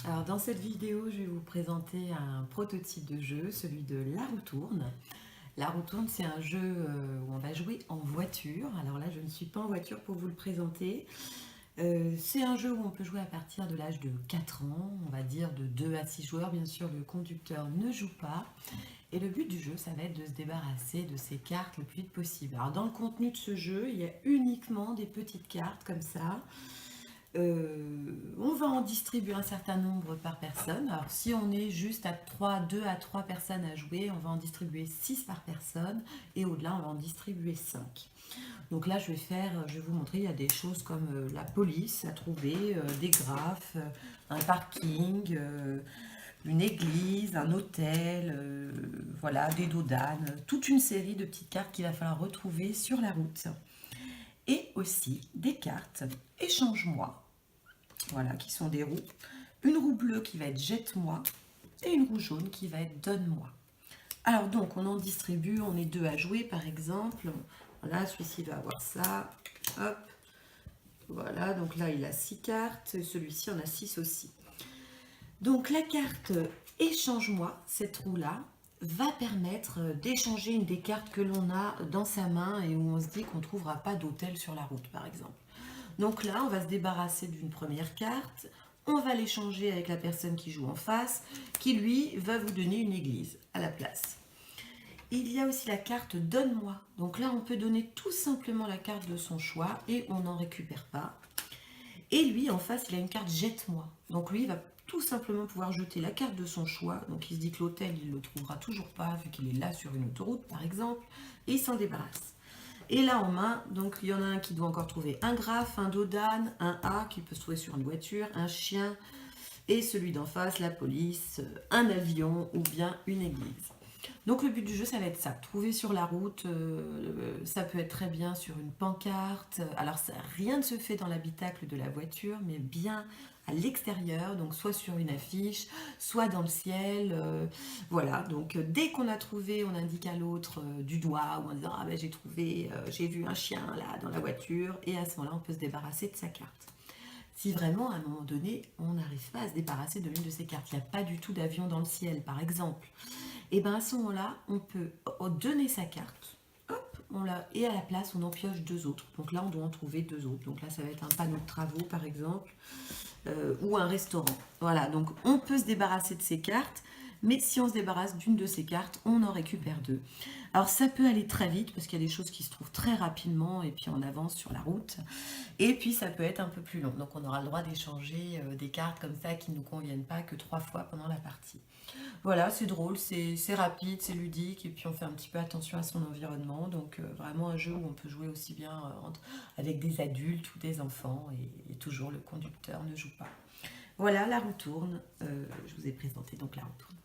Alors dans cette vidéo, je vais vous présenter un prototype de jeu, celui de La Roue Tourne. La Roue Tourne, c'est un jeu où on va jouer en voiture. Alors là, je ne suis pas en voiture pour vous le présenter. C'est un jeu où on peut jouer à partir de l'âge de 4 ans, on va dire de 2 à 6 joueurs. Bien sûr, le conducteur ne joue pas. Et le but du jeu, ça va être de se débarrasser de ces cartes le plus vite possible. Alors dans le contenu de ce jeu, il y a uniquement des petites cartes comme ça. On va en distribuer un certain nombre par personne. Alors si on est juste à 2 à 3 personnes à jouer, on va en distribuer 6 par personne et au-delà on va en distribuer 5. Donc là je vais vous montrer, il y a des choses comme la police à trouver, des graphes, un parking, une église, un hôtel, voilà, des dos d'âne, toute une série de petites cartes qu'il va falloir retrouver sur la route. Et aussi des cartes échange-moi. Voilà, qui sont des roues. Une roue bleue qui va être jette-moi et une roue jaune qui va être donne-moi. Alors donc, on en distribue, on est 2 à jouer par exemple. Voilà, celui-ci va avoir ça. Hop. Voilà, donc là, il a 6 cartes. Celui-ci en a 6 aussi. Donc la carte échange-moi, cette roue-là, va permettre d'échanger une des cartes que l'on a dans sa main et où on se dit qu'on ne trouvera pas d'hôtel sur la route par exemple. Donc là, on va se débarrasser d'une première carte, on va l'échanger avec la personne qui joue en face, qui lui va vous donner une église à la place. Il y a aussi la carte donne-moi. Donc là, on peut donner tout simplement la carte de son choix et on n'en récupère pas. Et lui, en face, il a une carte jette-moi. Donc lui, il va tout simplement pouvoir jeter la carte de son choix. Donc il se dit que l'hôtel, il ne le trouvera toujours pas, vu qu'il est là sur une autoroute, par exemple, et il s'en débarrasse. Et là en main, donc il y en a un qui doit encore trouver un graphe, un dos d'âne, un A qui peut se trouver sur une voiture, un chien, et celui d'en face, la police, un avion ou bien une église. Donc le but du jeu, ça va être ça, trouver sur la route, ça peut être très bien sur une pancarte. Alors ça, rien ne se fait dans l'habitacle de la voiture, mais bien à l'extérieur, donc soit sur une affiche, soit dans le ciel. Voilà, donc dès qu'on a trouvé, on indique à l'autre du doigt, ou en disant ah ben j'ai trouvé, j'ai vu un chien là dans la voiture, et à ce moment-là, on peut se débarrasser de sa carte. Si vraiment, à un moment donné, on n'arrive pas à se débarrasser de l'une de ces cartes, il n'y a pas du tout d'avion dans le ciel, par exemple, et bien à ce moment-là, on peut donner sa carte, hop, et à la place, on en pioche 2 autres. Donc là, on doit en trouver 2 autres. Donc là, ça va être un panneau de travaux, par exemple, ou un restaurant. Voilà, donc on peut se débarrasser de ces cartes, mais si on se débarrasse d'une de ces cartes, on en récupère 2. Alors ça peut aller très vite, parce qu'il y a des choses qui se trouvent très rapidement, et puis on avance sur la route. Et puis ça peut être un peu plus long, donc on aura le droit d'échanger des cartes comme ça qui ne nous conviennent pas que 3 fois pendant la partie. Voilà, c'est drôle, c'est rapide, c'est ludique, et puis on fait un petit peu attention à son environnement, donc vraiment un jeu où on peut jouer aussi bien avec des adultes ou des enfants, et toujours le conducteur ne joue pas. Voilà, la roue tourne, je vous ai présenté donc la roue tourne.